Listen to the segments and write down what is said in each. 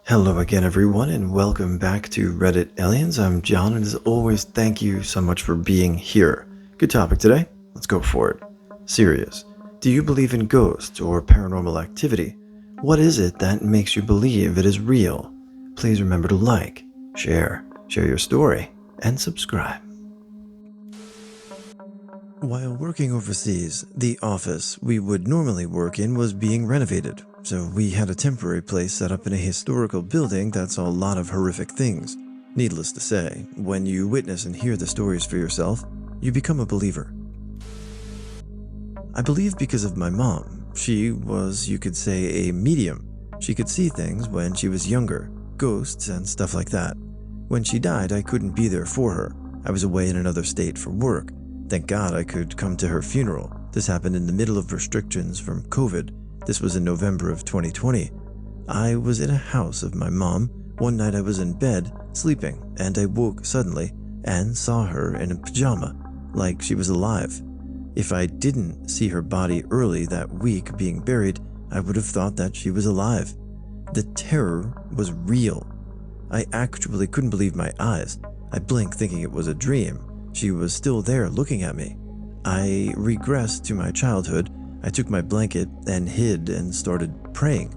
Hello again, everyone, and welcome back to Reddit Aliens. I'm John, and as always, thank you so much for being here. Good topic today. Let's go for it. Serious. Do you believe in ghosts or paranormal activity? What is it that makes you believe it is real? Please remember to like, share your story, and subscribe. While working overseas, the office we would normally work in was being renovated, so we had a temporary place set up in a historical building that saw a lot of horrific things. Needless to say, when you witness and hear the stories for yourself, you become a believer. I believe because of my mom. She was, you could say, a medium. She could see things when she was younger, ghosts and stuff like that. When she died, I couldn't be there for her. I was away in another state for work. Thank God I could come to her funeral. This happened in the middle of restrictions from COVID. This was in November of 2020. I was in a house of my mom. One night I was in bed, sleeping, and I woke suddenly and saw her in a pajama, like she was alive. If I didn't see her body early that week being buried, I would have thought that she was alive. The terror was real. I actually couldn't believe my eyes. I blinked thinking it was a dream. She was still there looking at me. I regressed to my childhood. I took my blanket and hid and started praying.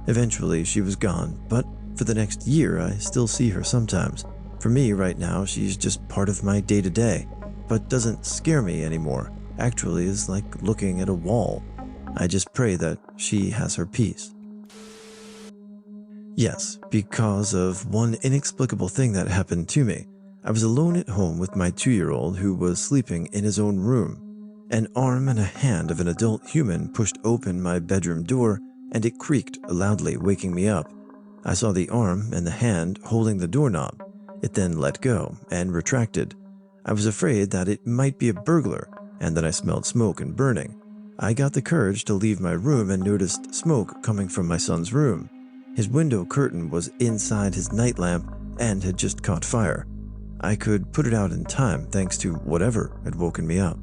Eventually, she was gone, but for the next year, I still see her sometimes. For me, right now, she's just part of my day-to-day, but doesn't scare me anymore. Actually, is like looking at a wall. I just pray that she has her peace. Yes, because of one inexplicable thing that happened to me. I was alone at home with my 2-year-old who was sleeping in his own room. An arm and a hand of an adult human pushed open my bedroom door, and it creaked loudly, waking me up. I saw the arm and the hand holding the doorknob. It then let go and retracted. I was afraid that it might be a burglar, and then I smelled smoke and burning. I got the courage to leave my room and noticed smoke coming from my son's room. His window curtain was inside his night lamp and had just caught fire. I could put it out in time thanks to whatever had woken me up.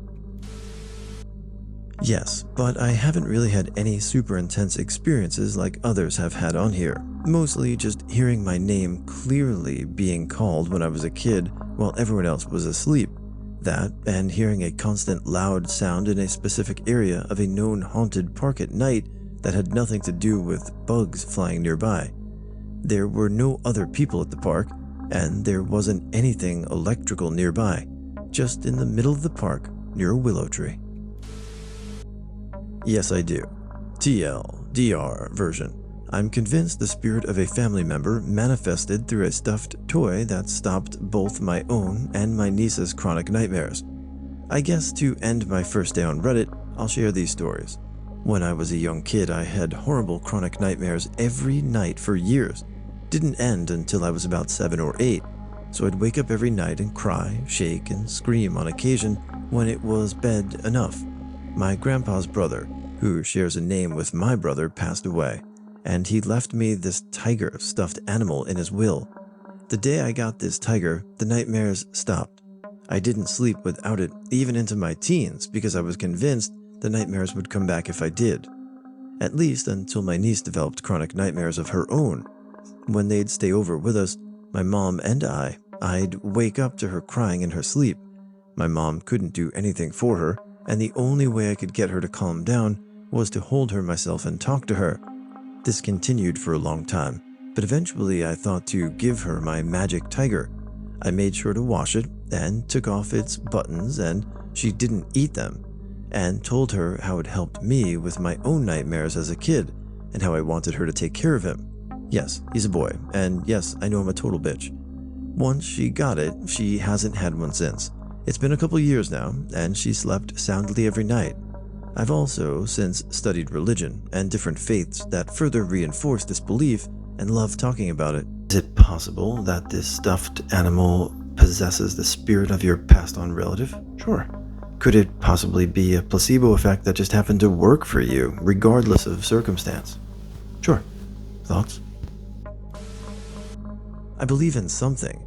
Yes, but I haven't really had any super intense experiences like others have had on here. Mostly just hearing my name clearly being called when I was a kid while everyone else was asleep. That, and hearing a constant loud sound in a specific area of a known haunted park at night that had nothing to do with bugs flying nearby. There were no other people at the park, and there wasn't anything electrical nearby, just in the middle of the park near a willow tree. Yes, I do. TLDR version. I'm convinced the spirit of a family member manifested through a stuffed toy that stopped both my own and my niece's chronic nightmares. I guess to end my first day on Reddit, I'll share these stories. When I was a young kid, I had horrible chronic nightmares every night for years. Didn't end until I was about 7 or 8, so I'd wake up every night and cry, shake, and scream on occasion when it was bed enough. My grandpa's brother, who shares a name with my brother, passed away, and he left me this tiger stuffed animal in his will. The day I got this tiger, the nightmares stopped. I didn't sleep without it even into my teens because I was convinced the nightmares would come back if I did. At least until my niece developed chronic nightmares of her own. When they'd stay over with us, my mom and I'd wake up to her crying in her sleep. My mom couldn't do anything for her, and the only way I could get her to calm down was to hold her myself and talk to her. This continued for a long time, but eventually I thought to give her my magic tiger. I made sure to wash it and took off its buttons, and she didn't eat them, and told her how it helped me with my own nightmares as a kid and how I wanted her to take care of him. Yes, he's a boy, and yes, I know I'm a total bitch. Once she got it, she hasn't had one since. It's been a couple years now, and she slept soundly every night. I've also since studied religion and different faiths that further reinforce this belief and love talking about it. Is it possible that this stuffed animal possesses the spirit of your passed on relative? Sure. Could it possibly be a placebo effect that just happened to work for you, regardless of circumstance? Sure. Thoughts? I believe in something.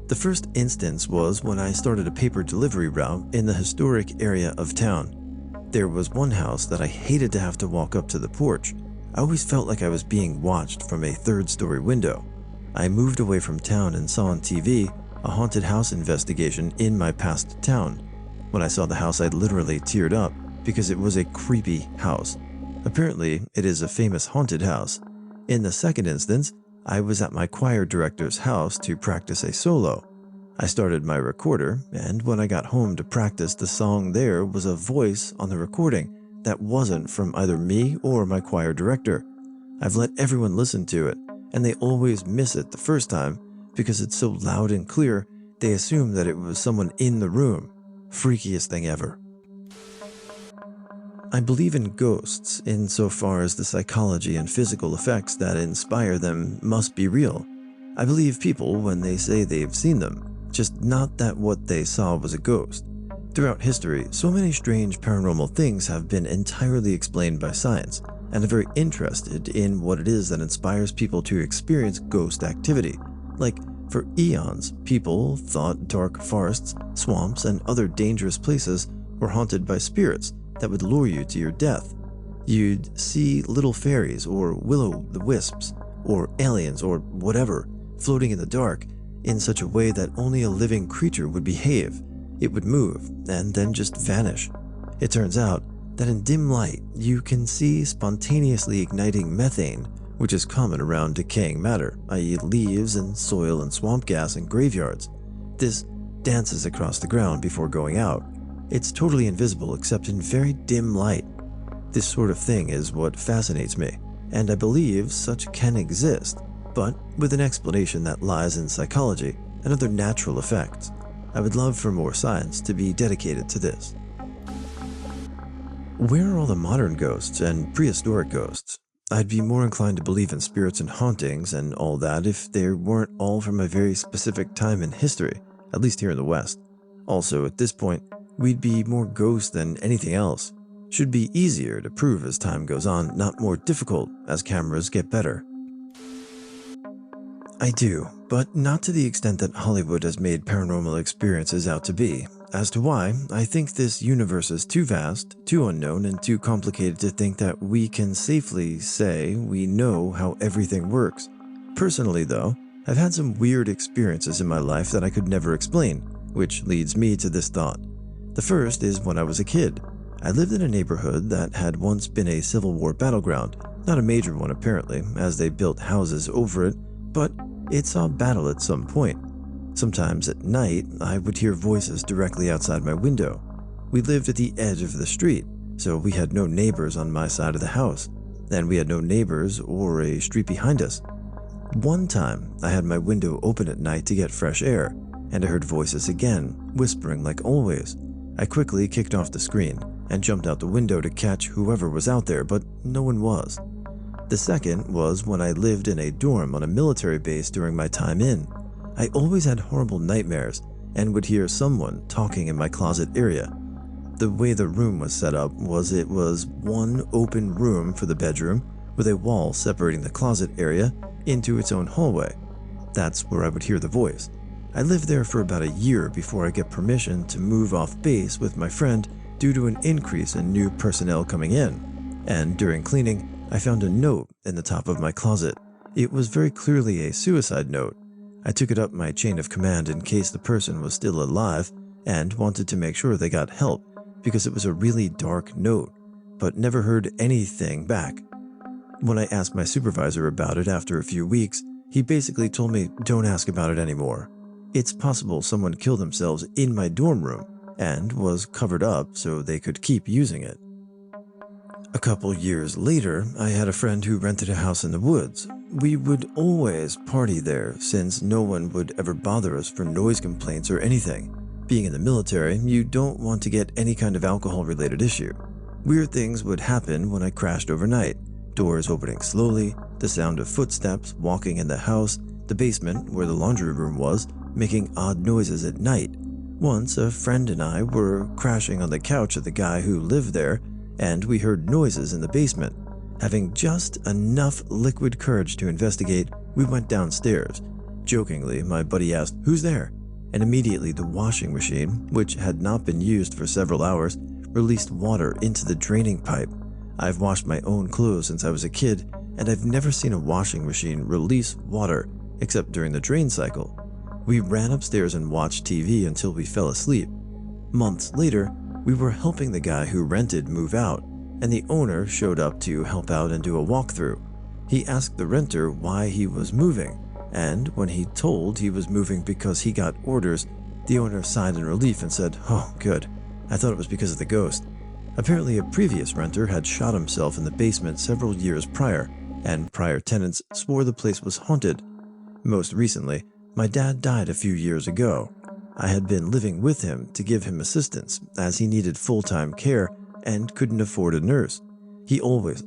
The first instance was when I started a paper delivery route in the historic area of town. There was one house that I hated to have to walk up to the porch. I always felt like I was being watched from a third-story window. I moved away from town and saw on TV a haunted house investigation in my past town. When I saw the house, I literally teared up because it was a creepy house. Apparently, it is a famous haunted house. In the second instance, I was at my choir director's house to practice a solo. I started my recorder, and when I got home to practice the song, there was a voice on the recording that wasn't from either me or my choir director. I've let everyone listen to it, and they always miss it the first time because it's so loud and clear, they assume that it was someone in the room. Freakiest thing ever. I believe in ghosts insofar as the psychology and physical effects that inspire them must be real. I believe people when they say they've seen them, just not that what they saw was a ghost. Throughout history, so many strange paranormal things have been entirely explained by science, and I'm very interested in what it is that inspires people to experience ghost activity. Like, for eons, people thought dark forests, swamps, and other dangerous places were haunted by spirits that would lure you to your death. You'd see little fairies or will-o'-the-wisps or aliens or whatever floating in the dark in such a way that only a living creature would behave. It would move and then just vanish. It turns out that in dim light, you can see spontaneously igniting methane, which is common around decaying matter, i.e. leaves and soil and swamp gas in graveyards. This dances across the ground before going out. It's totally invisible except in very dim light. This sort of thing is what fascinates me, and I believe such can exist, but with an explanation that lies in psychology and other natural effects. I would love for more science to be dedicated to this. Where are all the modern ghosts and prehistoric ghosts? I'd be more inclined to believe in spirits and hauntings and all that if they weren't all from a very specific time in history, at least here in the West. Also, at this point, we'd be more ghosts than anything else. Should be easier to prove as time goes on, not more difficult as cameras get better. I do, but not to the extent that Hollywood has made paranormal experiences out to be. As to why, I think this universe is too vast, too unknown, and too complicated to think that we can safely say we know how everything works. Personally though, I've had some weird experiences in my life that I could never explain, which leads me to this thought. The first is when I was a kid. I lived in a neighborhood that had once been a Civil War battleground, not a major one apparently, as they built houses over it, but it saw battle at some point. Sometimes at night, I would hear voices directly outside my window. We lived at the edge of the street, so we had no neighbors on my side of the house, and we had no neighbors or a street behind us. One time, I had my window open at night to get fresh air, and I heard voices again, whispering like always. I quickly kicked off the screen and jumped out the window to catch whoever was out there, but no one was. The second was when I lived in a dorm on a military base during my time in. I always had horrible nightmares and would hear someone talking in my closet area. The way the room was set up was it was one open room for the bedroom with a wall separating the closet area into its own hallway. That's where I would hear the voice. I lived there for about a year before I get permission to move off base with my friend due to an increase in new personnel coming in. And during cleaning, I found a note in the top of my closet. It was very clearly a suicide note. I took it up my chain of command in case the person was still alive and wanted to make sure they got help because it was a really dark note, but never heard anything back. When I asked my supervisor about it after a few weeks, he basically told me don't ask about it anymore. It's possible someone killed themselves in my dorm room and was covered up so they could keep using it. A couple years later, I had a friend who rented a house in the woods. We would always party there since no one would ever bother us for noise complaints or anything. Being in the military, you don't want to get any kind of alcohol-related issue. Weird things would happen when I crashed overnight. Doors opening slowly, the sound of footsteps walking in the house, the basement where the laundry room was, making odd noises at night. Once, a friend and I were crashing on the couch of the guy who lived there, and we heard noises in the basement. Having just enough liquid courage to investigate, we went downstairs. Jokingly, my buddy asked, "Who's there?" And immediately the washing machine, which had not been used for several hours, released water into the draining pipe. I've washed my own clothes since I was a kid, and I've never seen a washing machine release water except during the drain cycle. We ran upstairs and watched TV until we fell asleep. Months later, we were helping the guy who rented move out, and the owner showed up to help out and do a walkthrough. He asked the renter why he was moving, and when he told he was moving because he got orders, the owner sighed in relief and said, "Oh, good. I thought it was because of the ghost." Apparently, a previous renter had shot himself in the basement several years prior, and prior tenants swore the place was haunted. Most recently, my dad died a few years ago. I had been living with him to give him assistance, as he needed full-time care and couldn't afford a nurse. He always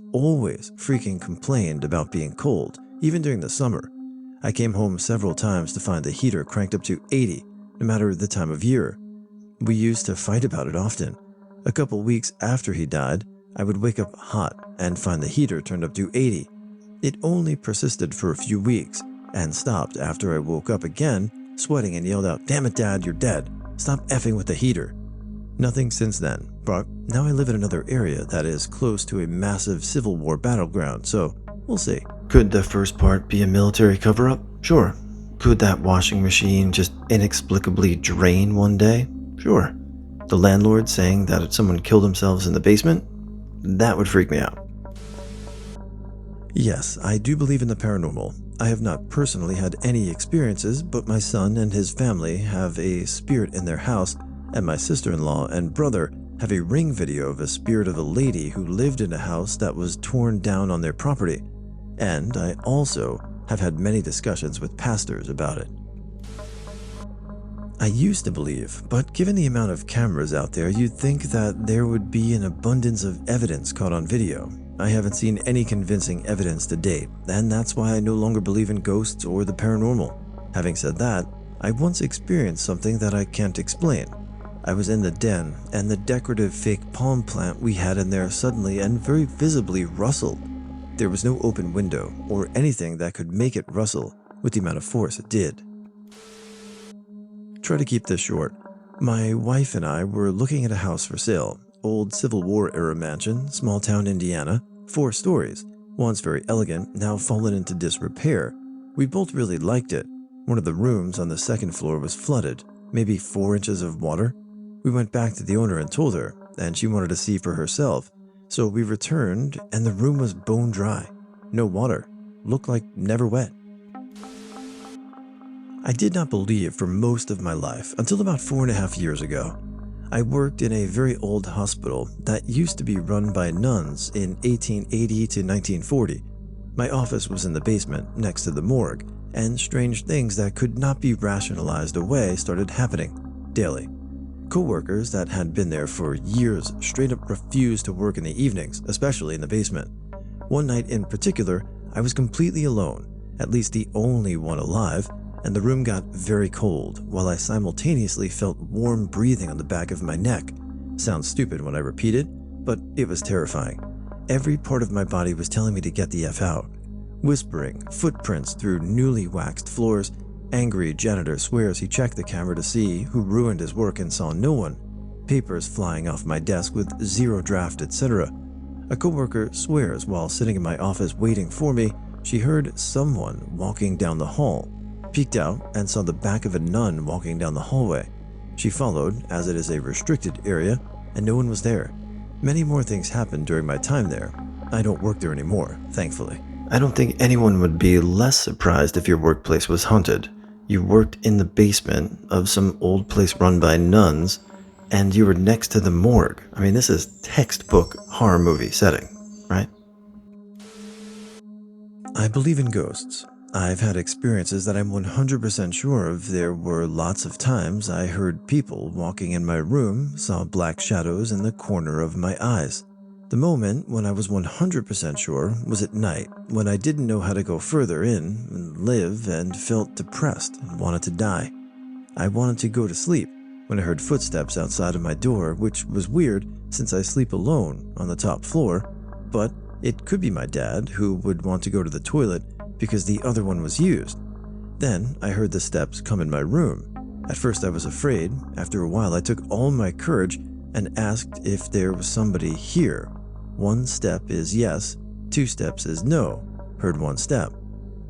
freaking complained about being cold, even during the summer. I came home several times to find the heater cranked up to 80, no matter the time of year. We used to fight about it often. A couple weeks after he died, I would wake up hot and find the heater turned up to 80. It only persisted for a few weeks and stopped after I woke up again, sweating, and yelled out, "Damn it, Dad, you're dead. Stop effing with the heater." Nothing since then, but now I live in another area that is close to a massive Civil War battleground, so we'll see. Could the first part be a military cover-up? Sure. Could that washing machine just inexplicably drain one day? Sure. The landlord saying that someone killed themselves in the basement? That would freak me out. Yes, I do believe in the paranormal. I have not personally had any experiences, but my son and his family have a spirit in their house, and my sister-in-law and brother have a ring video of a spirit of a lady who lived in a house that was torn down on their property. And I also have had many discussions with pastors about it. I used to believe, but given the amount of cameras out there, you'd think that there would be an abundance of evidence caught on video. I haven't seen any convincing evidence to date, and that's why I no longer believe in ghosts or the paranormal. Having said that, I once experienced something that I can't explain. I was in the den, and the decorative fake palm plant we had in there suddenly and very visibly rustled. There was no open window or anything that could make it rustle with the amount of force it did. Try to keep this short. My wife and I were looking at a house for sale, old Civil War era mansion, small town Indiana, 4 stories, once very elegant, now fallen into disrepair. We both really liked it. One of the rooms on the second floor was flooded, maybe 4 inches of water. We went back to the owner and told her, and she wanted to see for herself. So we returned, and the room was bone dry. No water. Looked like never wet. I did not believe for most of my life until about 4.5 years ago. I worked in a very old hospital that used to be run by nuns in 1880 to 1940. My office was in the basement next to the morgue, and strange things that could not be rationalized away started happening daily. Co-workers that had been there for years straight up refused to work in the evenings, especially in the basement. One night in particular, I was completely alone, at least the only one alive, and the room got very cold while I simultaneously felt warm breathing on the back of my neck. Sounds stupid when I repeat it, but it was terrifying. Every part of my body was telling me to get the F out. Whispering, footprints through newly waxed floors. Angry janitor swears he checked the camera to see who ruined his work and saw no one. Papers flying off my desk with zero draft, etc. A coworker swears while sitting in my office waiting for me, she heard someone walking down the hall. Peeked out and saw the back of a nun walking down the hallway. She followed, as it is a restricted area, and no one was there. Many more things happened during my time there. I don't work there anymore, thankfully. I don't think anyone would be less surprised if your workplace was haunted. You worked in the basement of some old place run by nuns, and you were next to the morgue. I mean, this is textbook horror movie setting, right? I believe in ghosts. I've had experiences that I'm 100% sure of. There were lots of times I heard people walking in my room, saw black shadows in the corner of my eyes. The moment when I was 100% sure was at night, when I didn't know how to go further in and live and felt depressed and wanted to die. I wanted to go to sleep when I heard footsteps outside of my door, which was weird since I sleep alone on the top floor, but it could be my dad who would want to go to the toilet because the other one was used. Then I heard the steps come in my room. At first I was afraid. After a while I took all my courage and asked if there was somebody here. 1 step is yes, 2 steps is no. Heard 1 step.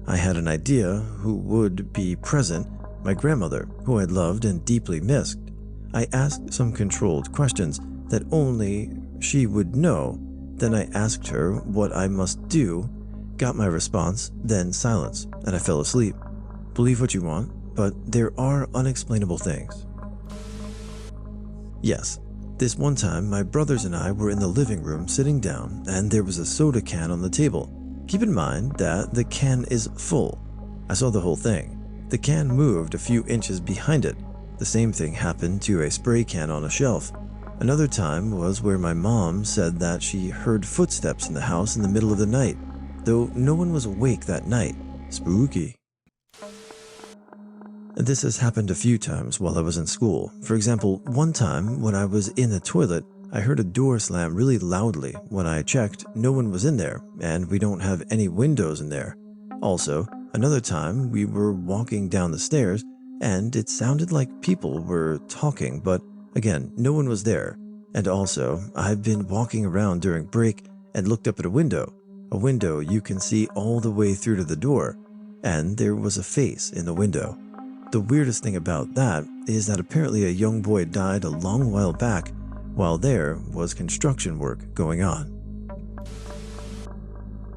I had an idea who would be present, my grandmother, who I loved and deeply missed. I asked some controlled questions that only she would know. Then I asked her what I must do, got my response, then silence, and I fell asleep. Believe what you want, but there are unexplainable things. Yes, this one time my brothers and I were in the living room sitting down and there was a soda can on the table. Keep in mind that the can is full. I saw the whole thing. The can moved a few inches behind it. The same thing happened to a spray can on a shelf. Another time was where my mom said that she heard footsteps in the house in the middle of the night, though no one was awake that night. Spooky. This has happened a few times while I was in school. For example, one time when I was in the toilet, I heard a door slam really loudly. When I checked, no one was in there, and we don't have any windows in there. Also, another time we were walking down the stairs, and it sounded like people were talking, but again, no one was there. And also, I've been walking around during break and looked up at a window you can see all the way through to the door, and there was a face in the window. The weirdest thing about that is that apparently a young boy died a long while back while there was construction work going on.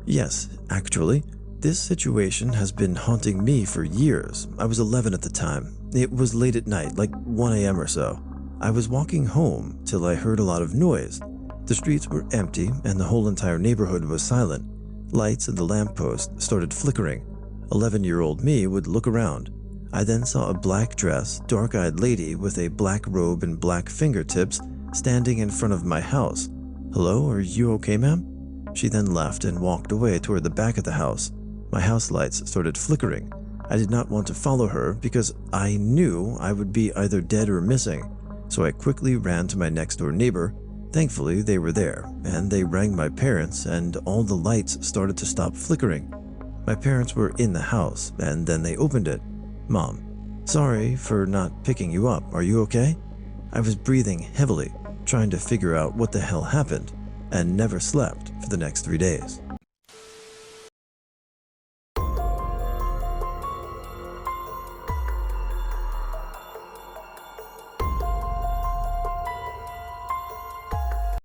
Yes, actually, this situation has been haunting me for years. I was 11 at the time. It was late at night, like 1 a.m. or so. I was walking home till I heard a lot of noise. The streets were empty and the whole entire neighborhood was silent. Lights at the lamppost started flickering. 11-year-old me would look around. I then saw a black dress, dark-eyed lady with a black robe and black fingertips standing in front of my house. "Hello, are you okay, ma'am?" She then left and walked away toward the back of the house. My house lights started flickering. I did not want to follow her because I knew I would be either dead or missing, so I quickly ran to my next-door neighbor. Thankfully, they were there, and they rang my parents, and all the lights started to stop flickering. My parents were in the house, and then they opened it. "Mom, sorry for not picking you up. Are you okay?" I was breathing heavily, trying to figure out what the hell happened, and never slept for the next 3 days.